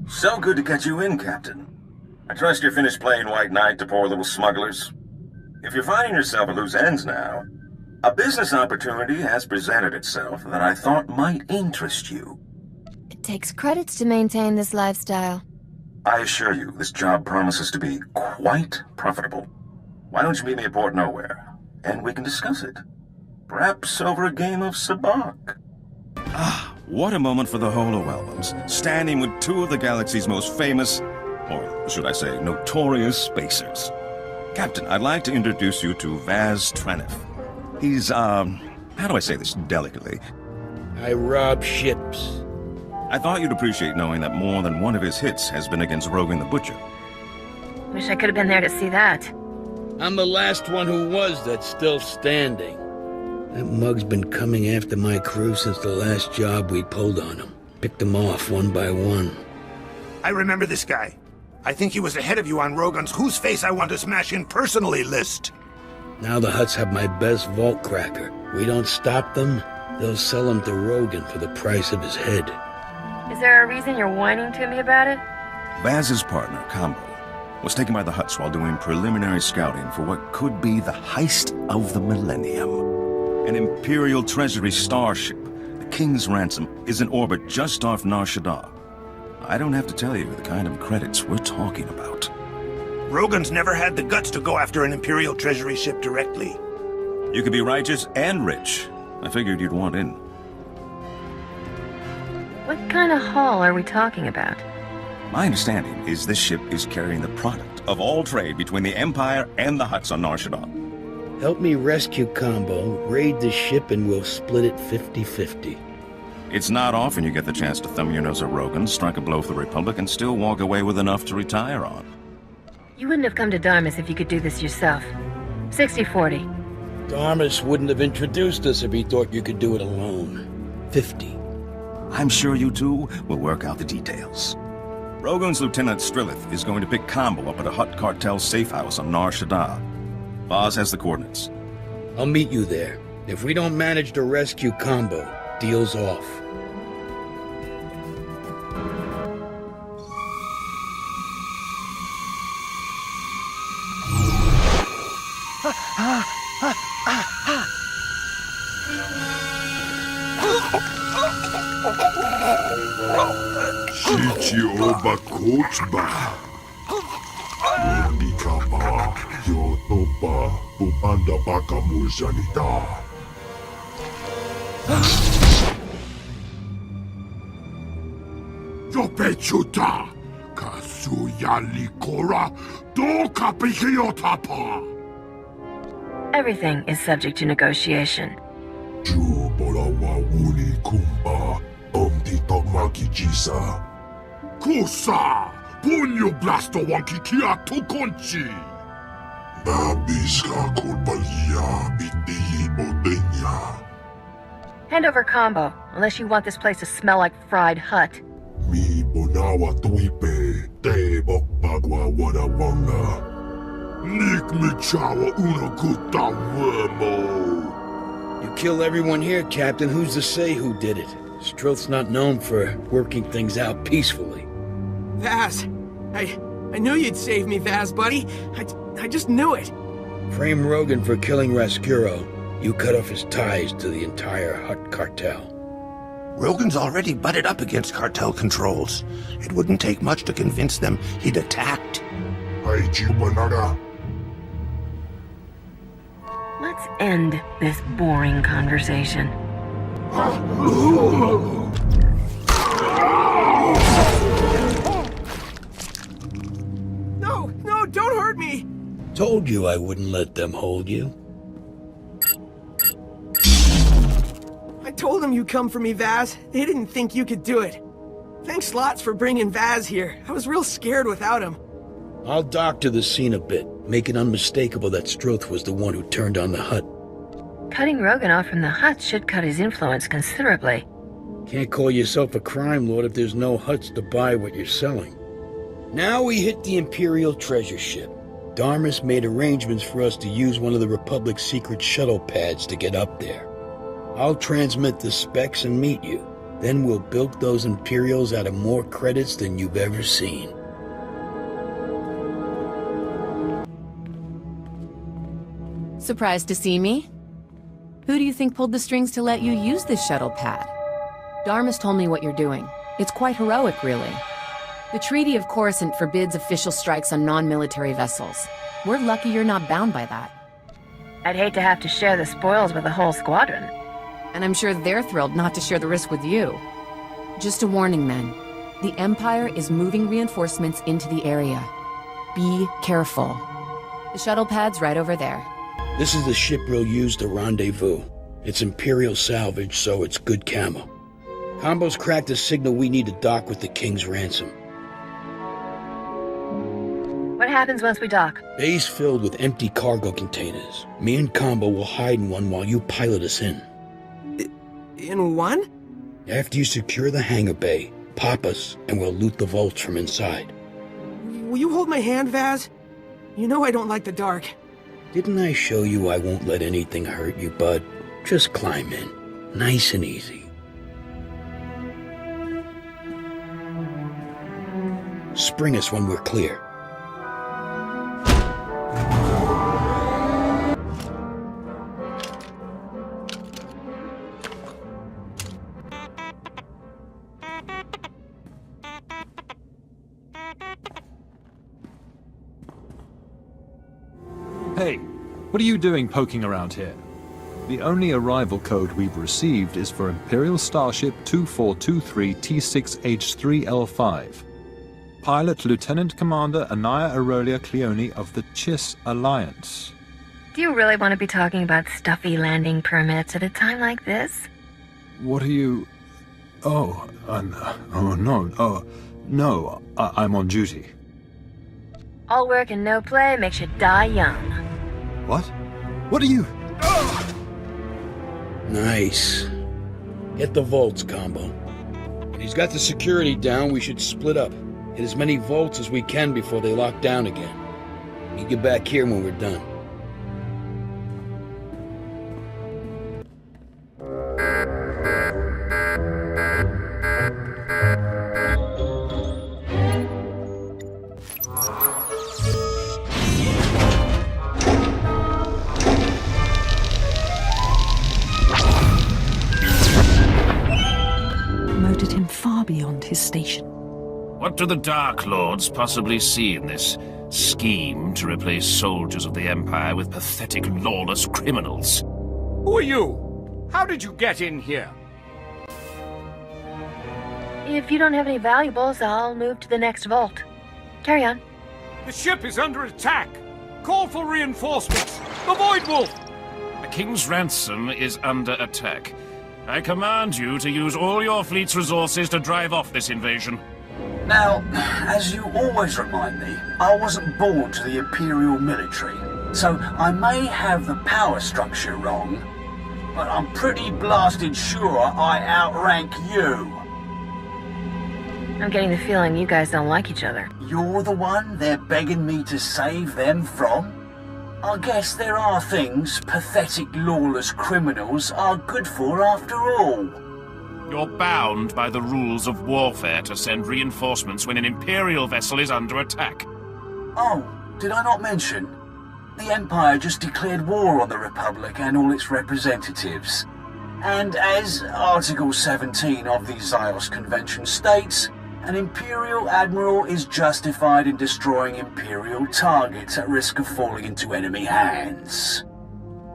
So good to get you in, Captain. I trust you're finished playing White Knight to poor little smugglers. If you're finding yourself at loose ends now, a business opportunity has presented itself that I thought might interest you. It takes credits to maintain this lifestyle. I assure you, this job promises to be quite profitable. Why don't you meet me at Port Nowhere, and we can discuss it. Perhaps over a game of sabacc. Ah, what a moment for the Holo albums, standing with two of the galaxy's most famous, or should I say, notorious spacers. Captain, I'd like to introduce you to Vaz Treniff. He's, how do I say this delicately? I rob ships. I thought you'd appreciate knowing that more than one of his hits has been against Rogan the Butcher. Wish I could have been there to see that. I'm the last one who was that's still standing. That mug's been coming after my crew since the last job we pulled on him. Picked them off one by one. I remember this guy. I think he was ahead of you on Rogan's Whose Face I Want to Smash In Personally list. Now the Hutts have my best vault cracker. We don't stop them, they'll sell him to Rogan for the price of his head. Is there a reason you're whining to me about it? Vaz's partner, Combo, was taken by the Hutts while doing preliminary scouting for what could be the heist of the millennium. An Imperial Treasury starship, the King's Ransom, is in orbit just off Nar Shaddaa. I don't have to tell you the kind of credits we're talking about. Rogan's never had the guts to go after an Imperial Treasury ship directly. You could be righteous and rich. I figured you'd want in. What kind of haul are we talking about? My understanding is this ship is carrying the product of all trade between the Empire and the Hutts on Nar Shaddaa. Help me rescue Combo, raid the ship, and we'll split it 50-50. It's not often you get the chance to thumb your nose at Rogan, strike a blow for the Republic, and still walk away with enough to retire on. You wouldn't have come to Darmus if you could do this yourself. 60-40. Darmus wouldn't have introduced us if he thought you could do it alone. 50. I'm sure you two will work out the details. Rogan's Lieutenant Strillith is going to pick Combo up at a Hutt cartel safe house on Nar Shaddaa. Vaz has the coordinates. I'll meet you there. If we don't manage to rescue Combo, deal's off. Shichioba Kochba. Nikaba, Yotoba, Bubanda Baka Mujanita. Yopechuta, Kasuya Likora, Do Kapikiotapa. Everything is subject to negotiation. Jubolawa Wuni Kumba, Omdi Togmaki Jisa. Kusa! Punyo blasto wankikia tukonchi. Nabiska kulbalia biti bodenya. Hand over Combo, unless you want this place to smell like fried Hutt. Mi bonawa tuipe te bokbagwa wadawanga. Nik michawa unakuta wemo. You kill everyone here, Captain. Who's to say who did it? Strillith's not known for working things out peacefully. Vaz, I knew you'd save me, Vaz, buddy. I just knew it. Frame Rogan for killing Rascuro. You cut off his ties to the entire Hutt cartel. Rogan's already butted up against cartel controls. It wouldn't take much to convince them he'd attacked. Let's end this boring conversation. No, don't hurt me! Told you I wouldn't let them hold you. I told them you'd come for me, Vaz. They didn't think you could do it. Thanks lots for bringing Vaz here. I was real scared without him. I'll doctor the scene a bit, make it unmistakable that Strillith was the one who turned on the Hutt. Cutting Rogan off from the Hutt should cut his influence considerably. Can't call yourself a crime lord if there's no Hutts to buy what you're selling. Now we hit the Imperial treasure ship. Darmus made arrangements for us to use one of the Republic's secret shuttle pads to get up there. I'll transmit the specs and meet you. Then we'll bilk those Imperials out of more credits than you've ever seen. Surprised to see me? Who do you think pulled the strings to let you use this shuttle pad? Darmus told me what you're doing. It's quite heroic, really. The Treaty of Coruscant forbids official strikes on non-military vessels. We're lucky you're not bound by that. I'd hate to have to share the spoils with the whole squadron. And I'm sure they're thrilled not to share the risk with you. Just a warning, men. The Empire is moving reinforcements into the area. Be careful. The shuttle pad's right over there. This is the ship we'll use to rendezvous. It's Imperial salvage, so it's good camo. Combo's cracked the signal we need to dock with the King's ransom. What happens once we dock? Bay's filled with empty cargo containers. Me and Combo will hide in one while you pilot us in. In one? After you secure the hangar bay, pop us, and we'll loot the vaults from inside. Will you hold my hand, Vaz? You know I don't like the dark. Didn't I show you I won't let anything hurt you, bud? Just climb in. Nice and easy. Spring us when we're clear. Hey, what are you doing poking around here? The only arrival code we've received is for Imperial Starship 2423 T6H3L5. Pilot Lieutenant Commander Anaya Aurelia Cleone of the Chiss Alliance. Do you really want to be talking about stuffy landing permits at a time like this? What are you... Oh, no, I'm on duty. All work and no play makes you die young. What? What are you... Nice. Get the vaults, Combo. When he's got the security down, we should split up. Hit as many vaults as we can before they lock down again. You get back here when we're done. Promoted him far beyond his station. What do the Dark Lords possibly see in this scheme to replace soldiers of the Empire with pathetic, lawless criminals? Who are you? How did you get in here? If you don't have any valuables, I'll move to the next vault. Carry on. The ship is under attack. Call for reinforcements. The Void Wolf! The King's ransom is under attack. I command you to use all your fleet's resources to drive off this invasion. Now, as you always remind me, I wasn't born to the Imperial military, so I may have the power structure wrong, but I'm pretty blasted sure I outrank you. I'm getting the feeling you guys don't like each other. You're the one they're begging me to save them from? I guess there are things pathetic, lawless criminals are good for after all. You're bound by the rules of warfare to send reinforcements when an Imperial vessel is under attack. Oh, did I not mention? The Empire just declared war on the Republic and all its representatives. And as Article 17 of the Zyos Convention states, an Imperial Admiral is justified in destroying Imperial targets at risk of falling into enemy hands.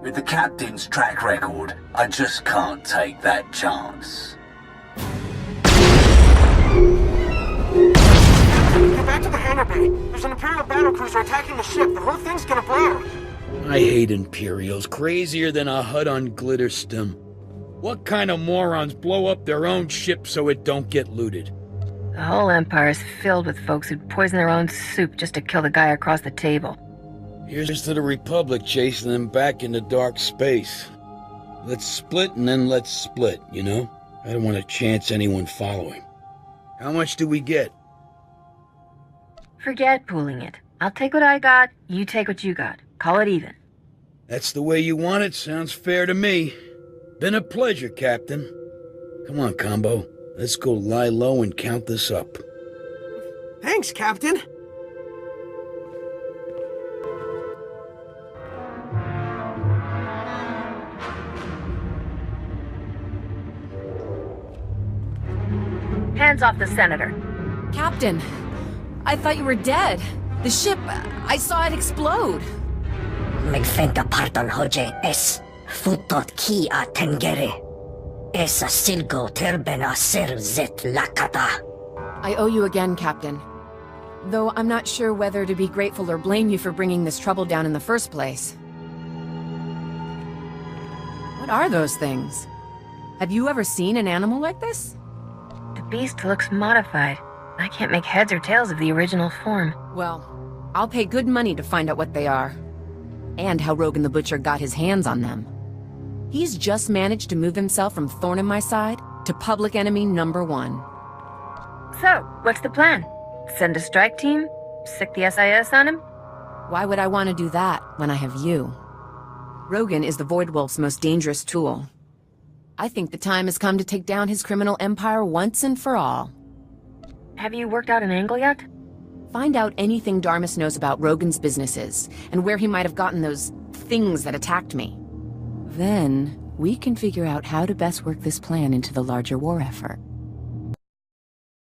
With the Captain's track record, I just can't take that chance. Get back to the hangar bay. There's an Imperial battlecruiser attacking the ship. The whole thing's gonna blow. I hate Imperials, crazier than a HUD on Glitterstim. What kind of morons blow up their own ship so it don't get looted? The whole Empire's filled with folks who'd poison their own soup just to kill the guy across the table. Here's to the Republic chasing them back into dark space. Let's split and then let's split, you know? I don't want to chance anyone following. How much do we get? Forget pooling it. I'll take what I got, you take what you got. Call it even. That's the way you want it. Sounds fair to me. Been a pleasure, Captain. Come on, Combo. Let's go lie low and count this up. Thanks, Captain. Hands off the senator. Captain, I thought you were dead. The ship, I saw it explode. Megfenta parton hoje es futot ki a tengere. Es a silgo terbena ser zet lakata. I owe you again, Captain. Though I'm not sure whether to be grateful or blame you for bringing this trouble down in the first place. What are those things? Have you ever seen an animal like this? The beast looks modified. I can't make heads or tails of the original form. Well, I'll pay good money to find out what they are. And how Rogan the Butcher got his hands on them. He's just managed to move himself from thorn in my side to public enemy #1. So, what's the plan? Send a strike team? Sick the SIS on him? Why would I want to do that when I have you? Rogan is the Void Wolf's most dangerous tool. I think the time has come to take down his criminal empire once and for all. Have you worked out an angle yet? Find out anything Darmus knows about Rogan's businesses, and where he might have gotten those things that attacked me. Then, we can figure out how to best work this plan into the larger war effort.